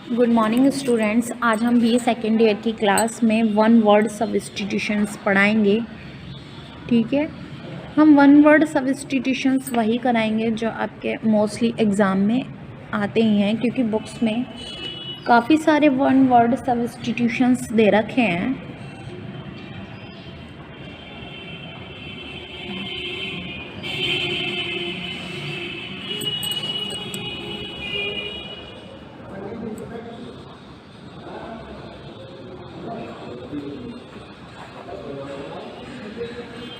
Good morning students. आज हम B second year की क्लास में वन वर्ड सब्स्टिट्यूशंस पढ़ाएंगे। ठीक है, हम वन वर्ड सब्स्टिट्यूशंस वही कराएंगे जो आपके मोस्टली एग्ज़ाम में आते ही हैं, क्योंकि बुक्स में काफ़ी सारे वन वर्ड सब्स्टिट्यूशंस दे रखे हैं।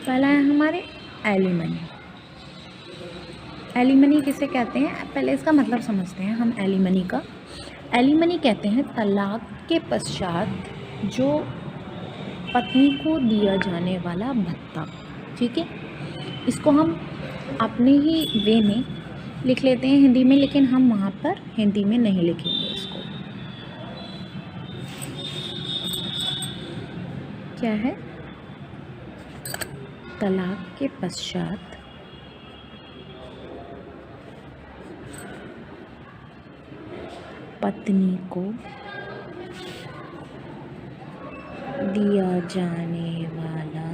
पहला है हमारे एलिमनी। एलिमनी किसे कहते हैं, पहले इसका मतलब समझते हैं हम। एलिमनी का एलिमनी कहते हैं तलाक के पश्चात जो पत्नी को दिया जाने वाला भत्ता। ठीक है, इसको हम अपने ही वे में लिख लेते हैं हिंदी में, लेकिन हम वहाँ पर हिंदी में नहीं लिखेंगे। इसको क्या है, तलाक के पश्चात पत्नी को दिया जाने वाला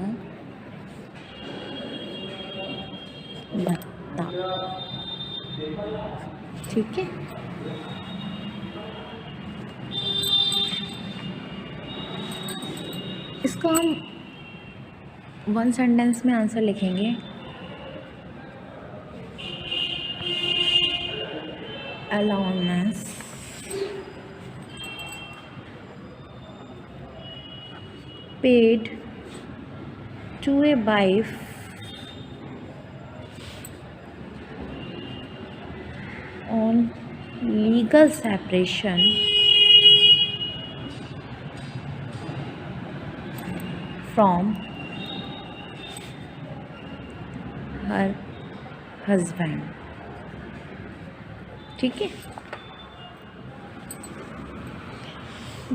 भत्ता। ठीक है, इसको हम वन सेंटेंस में आंसर लिखेंगे। Allowance paid to a wife on legal separation from her husband। ठीक है,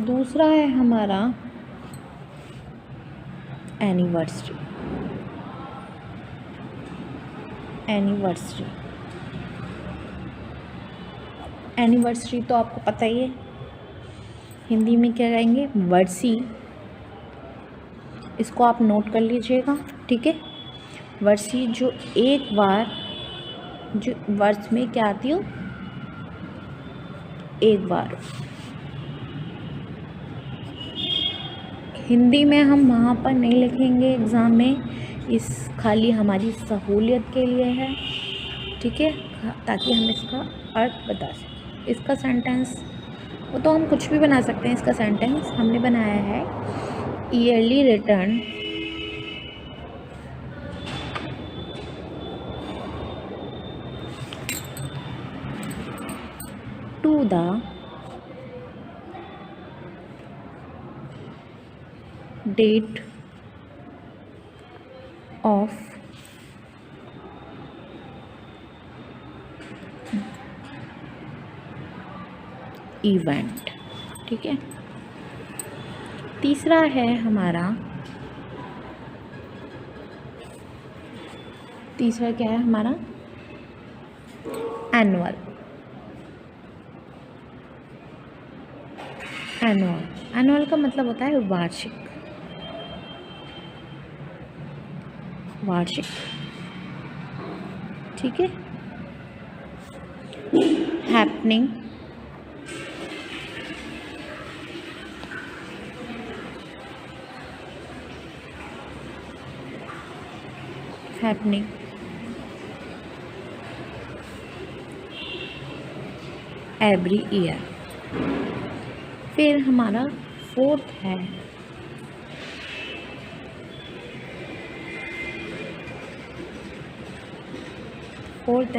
दूसरा है हमारा एनिवर्सरी। एनिवर्सरी एनिवर्सरी तो आपको पता ही है, हिंदी में क्या कहेंगे, वर्सी। इसको आप नोट कर लीजिएगा। ठीक है, वर्सी जो एक बार, जो वर्ष में क्या आती हो, एक बार। हिंदी में हम वहाँ पर नहीं लिखेंगे एग्ज़ाम में, इस खाली हमारी सहूलियत के लिए है। ठीक है, ताकि हम इसका अर्थ बता सकें। इसका सेंटेंस वो तो हम कुछ भी बना सकते हैं। इसका सेंटेंस हमने बनाया है, early return to the date of event। ठीक है, तीसरा है हमारा, तीसरा क्या है हमारा, एनुअल। एनुअल का मतलब होता है वार्षिक। वार्षिक। ठीक है, हैपनिंग, हैपनिंग एवरी ईयर। फिर हमारा फोर्थ है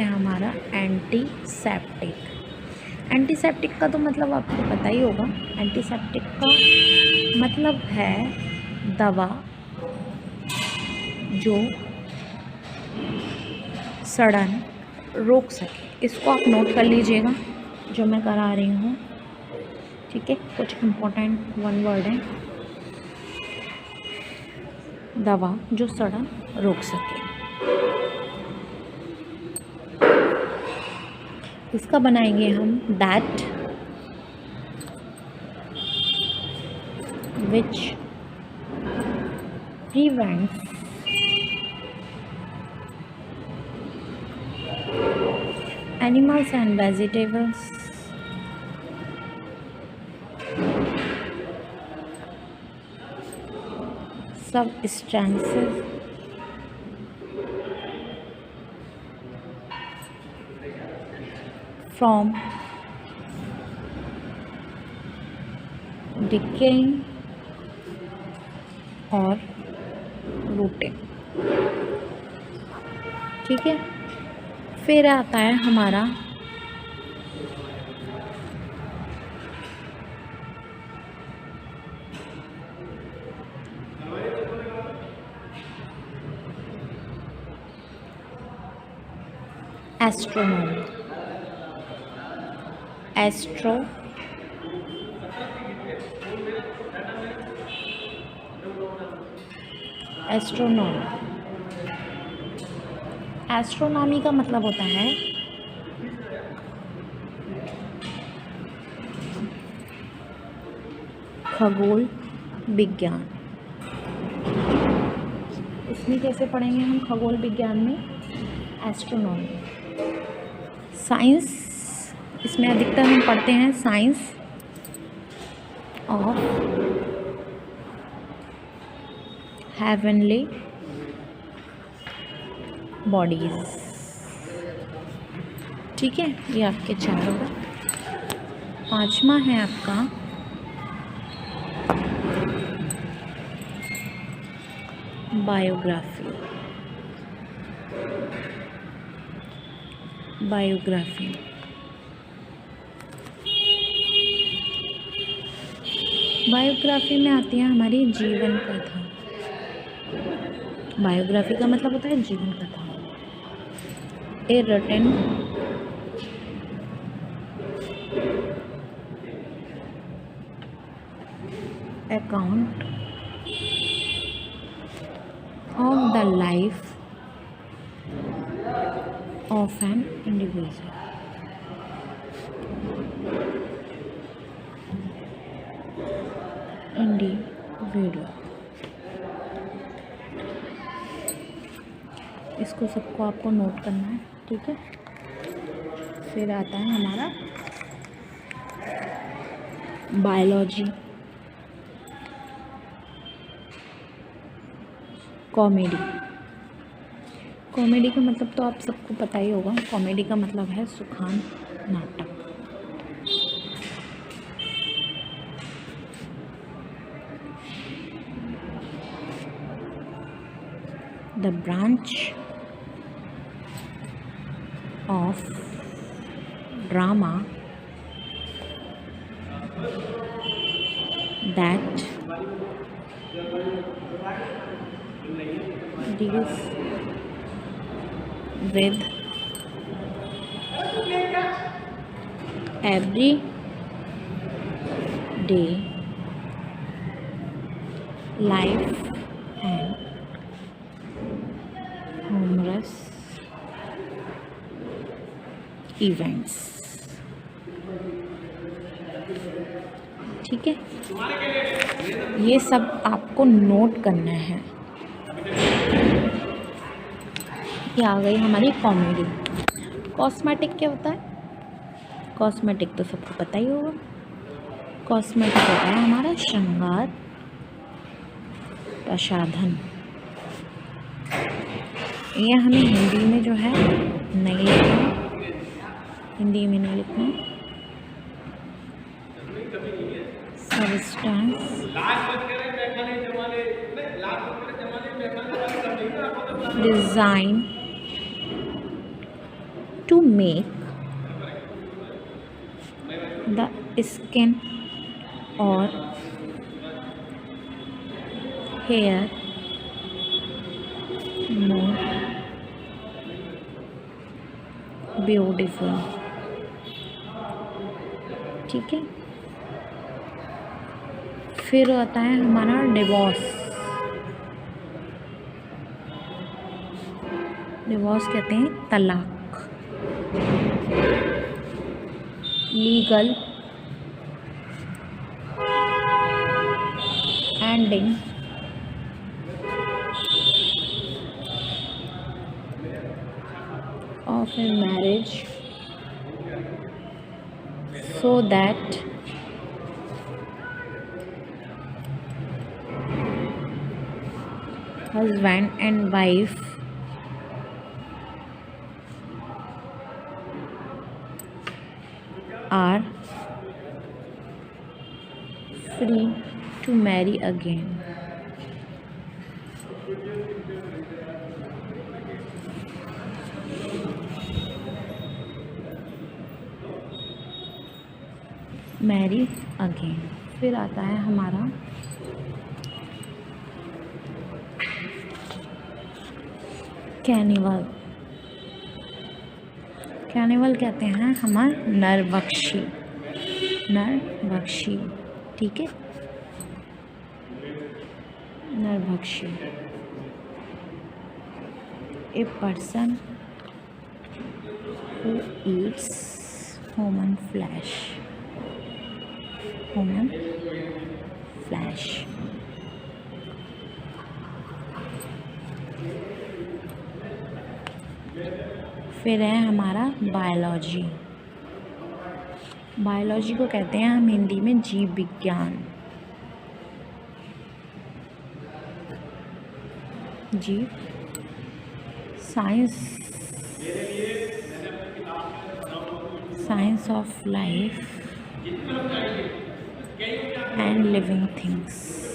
हमारा एंटीसेप्टिक। एंटीसेप्टिक का तो मतलब आपको पता ही होगा। एंटीसेप्टिक का मतलब है दवा जो सड़न रोक सके। इसको आप नोट कर लीजिएगा जो मैं करा रही हूँ। ठीक है, कुछ इम्पोर्टेंट वन वर्ड है, दवा जो सड़न रोक सके। इसका बनाएंगे हम that which prevents animals and vegetables substances from decaying और rotting। ठीक है, फिर आता है हमारा एस्ट्रोनॉमी। एस्ट्रोनॉमी का मतलब होता है खगोल विज्ञान। इसमें कैसे पढ़ेंगे हम खगोल विज्ञान में? एस्ट्रोनॉमी। साइंस, इसमें अधिकतर हम पढ़ते हैं साइंस ऑफ हेवनली बॉडीज। ठीक है, ये आपके 4 होगा। 5वां है आपका बायोग्राफी। बायोग्राफी में आती है हमारी जीवन कथा। बायोग्राफी का मतलब होता है जीवन कथा। A written account of the life of an individual। इसको सबको आपको नोट करना है। ठीक है, फिर आता है हमारा बायोलॉजी। कॉमेडी का मतलब तो आप सबको पता ही होगा। कॉमेडी का मतलब है सुखान नाटक। The branch of drama that deals with everyday life and humorous events। ठीक है, ये सब आपको नोट करना है। ये आ गई हमारी कॉमेडी। कॉस्मेटिक क्या होता है? कॉस्मेटिक तो सबको पता ही होगा। कॉस्मेटिक होता है हमारा श्रृंगार प्रसाधन। ये हमें हिंदी में जो है नहीं लिखना, हिंदी में नहीं लिखना। Substance design to make the skin or hair more beautiful। ठीक है, फिर आता है हमारा डिवोर्स। डिवोर्स कहते हैं तलाक। Legal understanding of a marriage so that husband and wife are free to marry again. Marry again. फिर आता है हमारा कैनिवल। कैनिवल कहते हैं हमारा नरभक्षी, नरभक्षी, ठीक है, नरभक्षी। A person who eats human flesh, human flesh। फिर है हमारा बायोलॉजी। बायोलॉजी को कहते हैं हम हिंदी में जीव विज्ञान, जीव science, science of life and living things.